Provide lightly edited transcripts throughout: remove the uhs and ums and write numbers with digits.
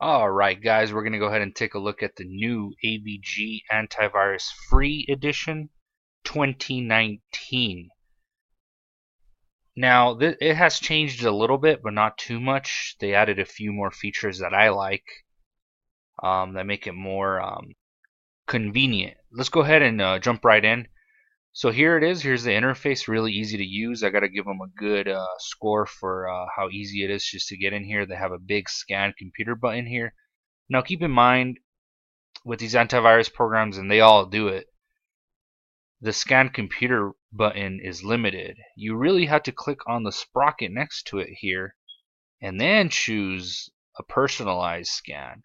Alright guys, we're going to go ahead and take a look at the new Avg Antivirus Free Edition 2019. Now, it has changed a little bit, but not too much. They added a few more features that I like that make it more convenient. Let's go ahead and jump right in. So here it is. Here's the interface, really easy to use. I got to give them a good score for how easy it is just to get in here. They have a big scan computer button here. Now keep in mind with these antivirus programs, and they all do it, the scan computer button is limited. You really have to click on the sprocket next to it here and then choose a personalized scan.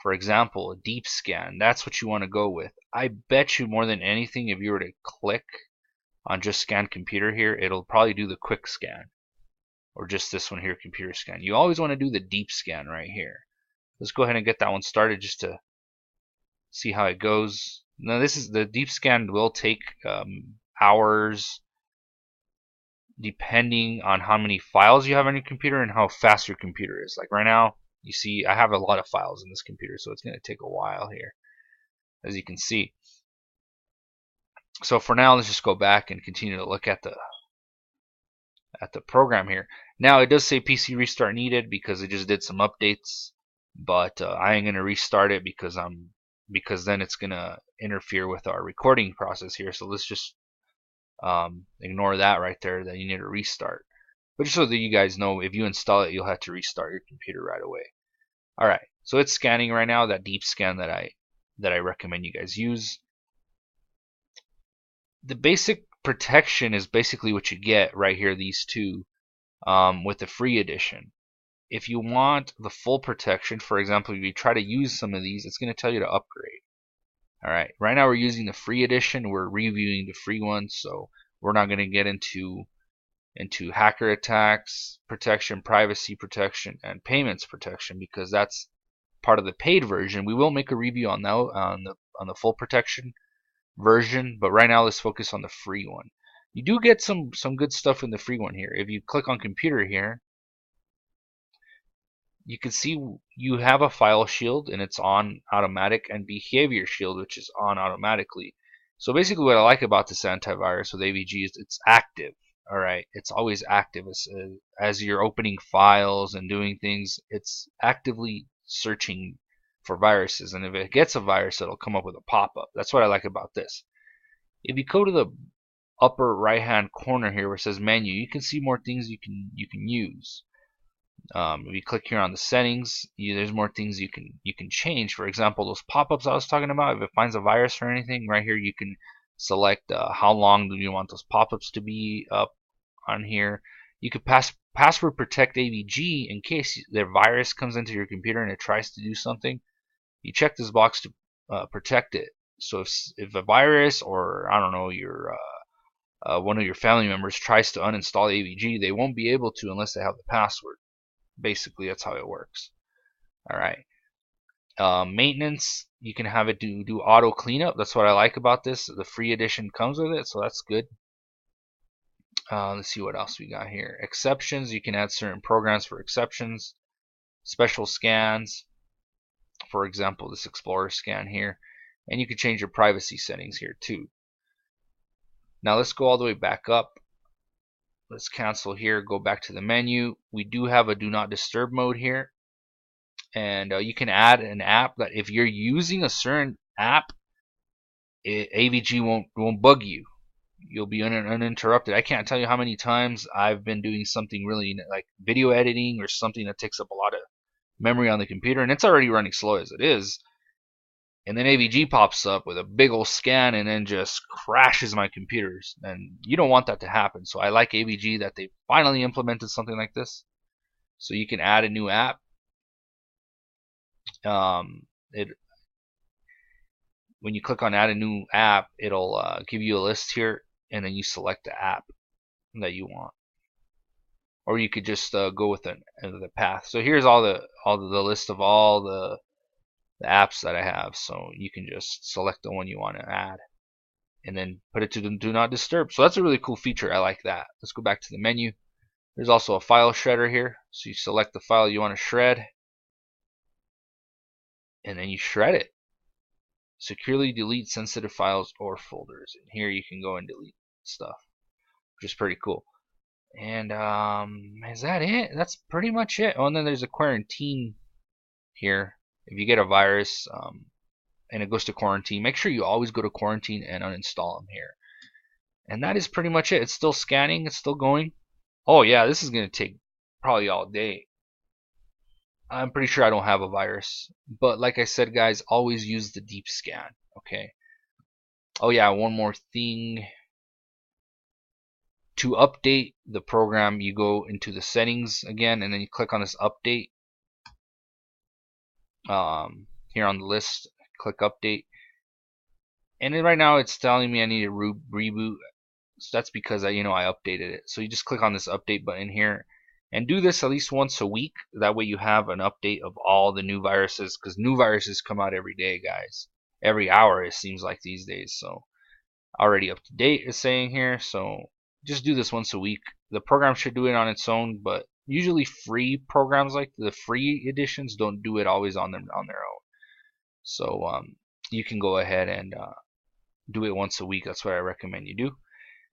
For example, a deep scan. That's what you want to go with. I bet you more than anything, if you were to click on just scan computer here, it'll probably do the quick scan, or just this one here, computer scan. You always want to do the deep scan right here. Let's go ahead and get that one started just to see how it goes. Now this is the deep scan will take hours depending on how many files you have on your computer and how fast your computer is. Like right now, you see I have a lot of files in this computer, so it's going to take a while here, as you can see. So for now, let's just go back and continue to look at the program here. Now it does say PC restart needed because it just did some updates, but I ain't going to restart it because then it's going to interfere with our recording process here. So let's just ignore that right there, that you need to restart. But just so that you guys know, if you install it, you'll have to restart your computer right away. Alright, so it's scanning right now, that deep scan that I recommend you guys use. The basic protection is basically what you get right here, these two, with the free edition. If you want the full protection, for example, if you try to use some of these, it's going to tell you to upgrade. Alright, right now we're using the free edition. We're reviewing the free one, so we're not going to get into hacker attacks protection, privacy protection, and payments protection, because that's part of the paid version. We will make a review on that, on the full protection version, but right now let's focus on the free one. You do get some good stuff in the free one here. If you click on computer here, you can see you have a file shield and it's on automatic, and behavior shield, which is on automatically. So basically what I like about this antivirus with AVG is it's active. Alright, it's always active. As you're opening files and doing things, it's actively searching for viruses, and if it gets a virus, it'll come up with a pop-up. That's what I like about this. If you go to the upper right hand corner here where it says menu, you can see more things you can use. If you click here on the settings, there's more things you can change. For example, those pop-ups I was talking about, if it finds a virus or anything, right here you can select how long do you want those pop-ups to be up on here. You could password protect AVG in case the virus comes into your computer and it tries to do something. You check this box to protect it. So if a virus, or I don't know, your one of your family members tries to uninstall AVG, they won't be able to unless they have the password. Basically, that's how it works. Alright. Maintenance, you can have it do auto cleanup. That's what I like about this. The free edition comes with it, so that's good. Let's see what else we got here. Exceptions, you can add certain programs for exceptions. Special scans, for example, this Explorer scan here. And you can change your privacy settings here too. Now let's go all the way back up. Let's cancel here, go back to the menu. We do have a do not disturb mode here, and you can add an app that if you're using a certain app, AVG won't bug you. You'll be uninterrupted. I can't tell you how many times I've been doing something really like video editing or something that takes up a lot of memory on the computer, and it's already running slow as it is, and then AVG pops up with a big old scan and then just crashes my computers, and you don't want that to happen. So I like AVG that they finally implemented something like this, so you can add a new app. When you click on add a new app, it'll give you a list here, and then you select the app that you want, or you could just go with the path. So here's all the list of all the apps that I have, so you can just select the one you want to add and then put it to the do not disturb. So that's a really cool feature. I like that. Let's go back to the menu. There's also a file shredder here, so you select the file you want to shred, and then you shred it. Securely delete sensitive files or folders. And here you can go and delete stuff, which is pretty cool. And is that it? That's pretty much it. Oh, and then there's a quarantine here. If you get a virus and it goes to quarantine, make sure you always go to quarantine and uninstall them here. And that is pretty much it. It's still scanning. It's still going. Oh yeah, this is going to take probably all day. I'm pretty sure I don't have a virus. But like I said, guys, always use the deep scan. Okay. Oh yeah, one more thing. To update the program, you go into the settings again, and then you click on this update. Here on the list, click update. And then right now it's telling me I need to reboot. So that's because I updated it. So you just click on this update button here and do this at least once a week. That way you have an update of all the new viruses, because new viruses come out every day, guys. Every hour it seems like these days. So already up to date is saying here. So just do this once a week. The program should do it on its own, but usually free programs like the free editions don't do it always on their own. So you can go ahead and do it once a week. That's what I recommend you do.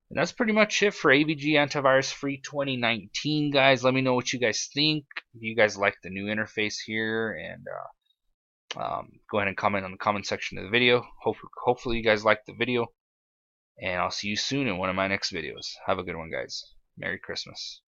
And that's pretty much it for AVG Antivirus Free 2019, guys. Let me know what you guys think. If you guys like the new interface here, and go ahead and comment on the comment section of the video. Hopefully you guys liked the video, and I'll see you soon in one of my next videos. Have a good one, guys. Merry Christmas.